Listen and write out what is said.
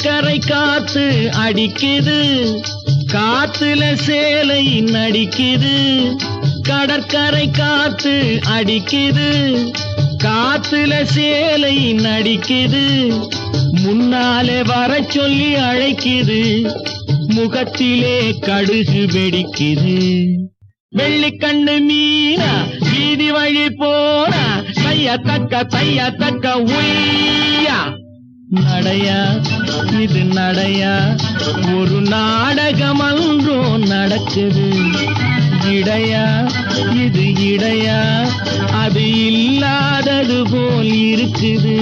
கடற்கரை காத்து அடிக்குது, காத்துல சேலை நடிக்குது. கடற்கரை காத்து அடிக்குது, காத்துல சேலை நடிக்குது. முன்னாலே வர சொல்லி அழைக்குது, முகத்திலே கடுகு வெடிக்குது. வெள்ளிக்கண்ணு மீனா வீதி வழி போனா தைய தக்க உய்யா. நடையா இது நடையா, ஒரு நாடகம் அன்றும் நடக்குது. இடையா இது இடையா, அது இல்லாதது போல் இருக்குது.